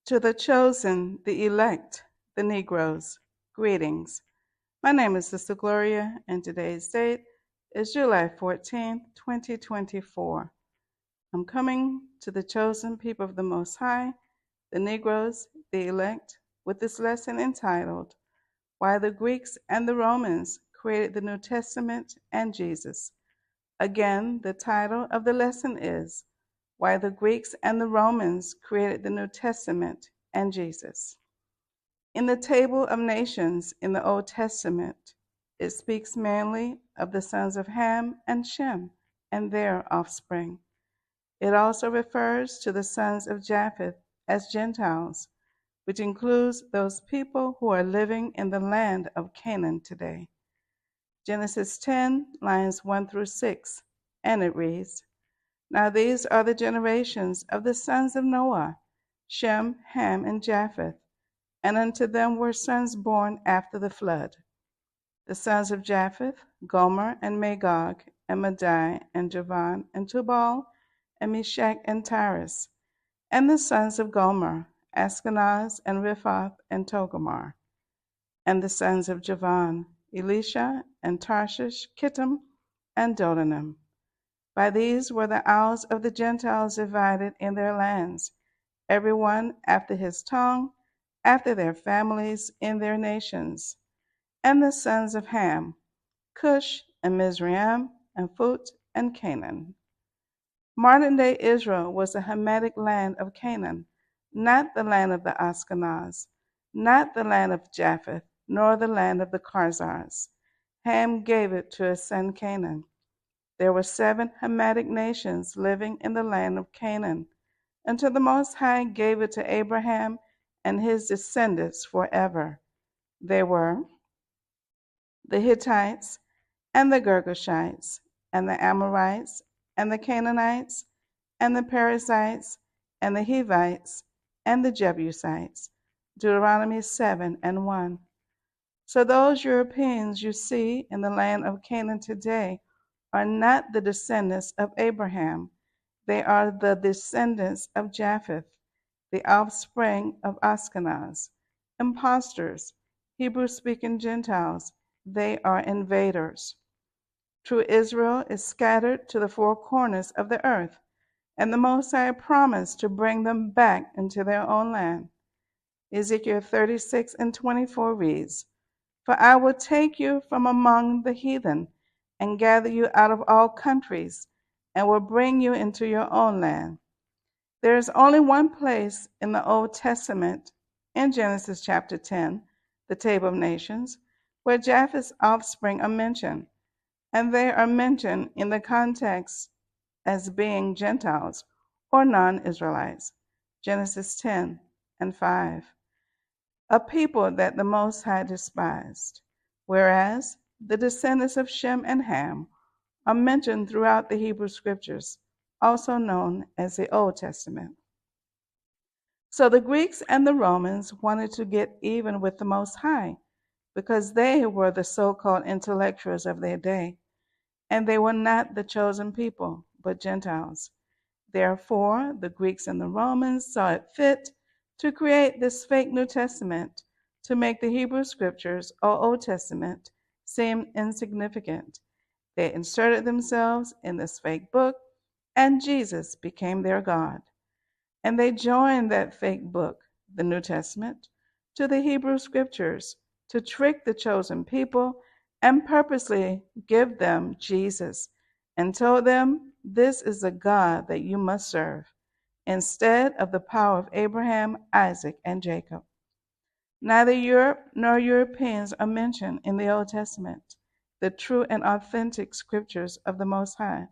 To the chosen, the elect, the Negroes, greetings. My name is Sister Gloria, and today's date is July 14th, 2024. I'm coming to the chosen people of the Most High, the Negroes, the elect, with this lesson entitled, Why the Greeks and the Romans Created the New Testament and Jesus. Again, the title of the lesson is, Why the Greeks and the Romans Created the New Testament and Jesus. In the table of nations in the Old Testament, it speaks mainly of the sons of Ham and Shem and their offspring. It also refers to the sons of Japheth as Gentiles, which includes those people who are living in the land of Canaan today. Genesis 10, lines 1 through 6, and it reads, Now these are the generations of the sons of Noah, Shem, Ham, and Japheth, and unto them were sons born after the flood. The sons of Japheth, Gomer, and Magog, and Madai, and Javan, and Tubal, and Meshach, and Tyrus. And the sons of Gomer, Ashkenaz, and Riphath, and Togarmah. And the sons of Javan, Elisha, and Tarshish, Kittim, and Dodanim. By these were the isles of the Gentiles divided in their lands, every one after his tongue, after their families in their nations. And the sons of Ham, Cush, and Mizraim, and Phut, and Canaan. Modern-day Israel was the Hamitic land of Canaan, not the land of the Ashkenaz, not the land of Japheth, nor the land of the Khazars. Ham gave it to his son Canaan. There were 7 Hamitic nations living in the land of Canaan, until the Most High gave it to Abraham and his descendants forever. They were the Hittites, and the Girgashites, and the Amorites, and the Canaanites, and the Perizzites, and the Hivites, and the Jebusites. Deuteronomy 7 and 1. So those Europeans you see in the land of Canaan today are not the descendants of Abraham. They are the descendants of Japheth, the offspring of Ashkenaz, imposters, Hebrew-speaking Gentiles. They are invaders. True Israel is scattered to the 4 corners of the earth, and the Most High promised to bring them back into their own land. Ezekiel 36 and 24 reads, For I will take you from among the heathen, and gather you out of all countries, and will bring you into your own land. There is only one place in the Old Testament, in Genesis chapter 10, the table of nations, where Japheth's offspring are mentioned, and they are mentioned in the context as being Gentiles or non-Israelites. Genesis 10 and 5. A people that the Most High despised, whereas the descendants of Shem and Ham are mentioned throughout the Hebrew Scriptures, also known as the Old Testament. So the Greeks and the Romans wanted to get even with the Most High because they were the so-called intellectuals of their day, and they were not the chosen people, but Gentiles. Therefore, the Greeks and the Romans saw it fit to create this fake New Testament to make the Hebrew Scriptures or Old Testament seem insignificant. They inserted themselves in this fake book, and Jesus became their God. And they joined that fake book, the New Testament, to the Hebrew Scriptures to trick the chosen people and purposely give them Jesus and told them, This is the God that you must serve, instead of the power of Abraham, Isaac, and Jacob. Neither Europe nor Europeans are mentioned in the Old Testament, the true and authentic scriptures of the Most High,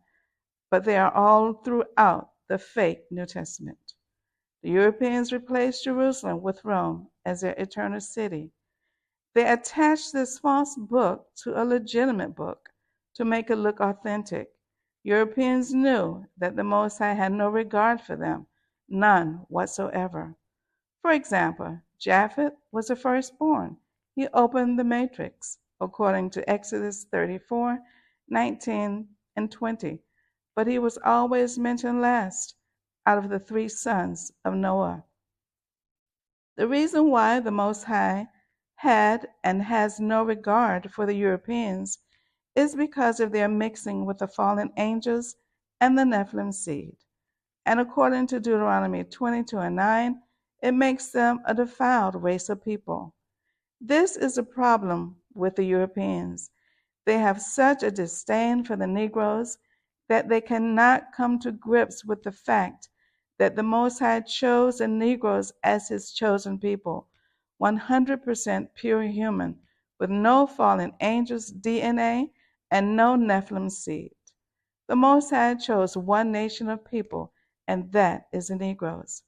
but they are all throughout the fake New Testament. The Europeans replaced Jerusalem with Rome as their eternal city. They attached this false book to a legitimate book to make it look authentic. Europeans knew that the Most High had no regard for them, none whatsoever. For example, Japheth was the firstborn. He opened the matrix, according to Exodus 34, 19, and 20. But he was always mentioned last out of the 3 sons of Noah. The reason why the Most High had and has no regard for the Europeans is because of their mixing with the fallen angels and the Nephilim seed. And according to Deuteronomy 22:9, it makes them a defiled race of people. This is a problem with the Europeans. They have such a disdain for the Negroes that they cannot come to grips with the fact that the Most High chose the Negroes as his chosen people, 100% pure human, with no fallen angels DNA and no Nephilim seed. The Most High chose one nation of people, and that is the Negroes.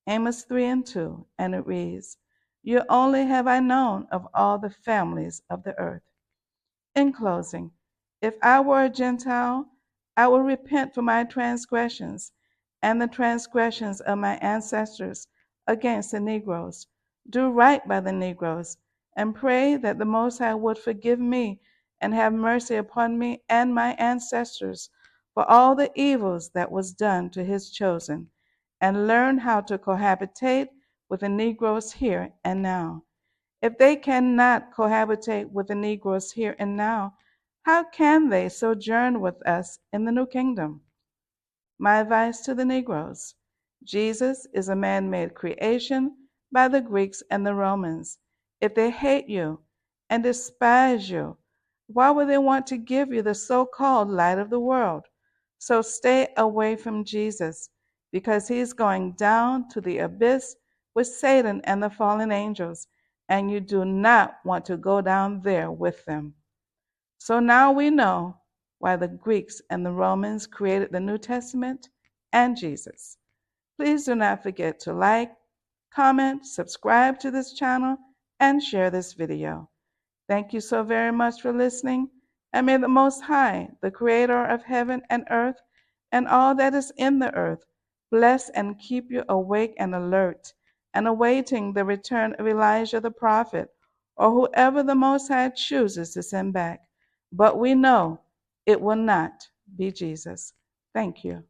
Amos 3:2, and it reads, "You only have I known of all the families of the earth." In closing, if I were a Gentile, I would repent for my transgressions and the transgressions of my ancestors against the Negroes, do right by the Negroes, and pray that the Most High would forgive me and have mercy upon me and my ancestors for all the evils that was done to his chosen, and learn how to cohabitate with the Negroes here and now. If they cannot cohabitate with the Negroes here and now, how can they sojourn with us in the new kingdom? My advice to the Negroes: Jesus is a man-made creation by the Greeks and the Romans. If they hate you and despise you, why would they want to give you the so-called light of the world? So stay away from Jesus, because he's going down to the abyss with Satan and the fallen angels, and you do not want to go down there with them. So now we know why the Greeks and the Romans created the New Testament and Jesus. Please do not forget to like, comment, subscribe to this channel, and share this video. Thank you so very much for listening, and may the Most High, the Creator of heaven and earth, and all that is in the earth, bless and keep you awake and alert, and awaiting the return of Elijah the prophet, or whoever the Most High chooses to send back. But we know it will not be Jesus. Thank you.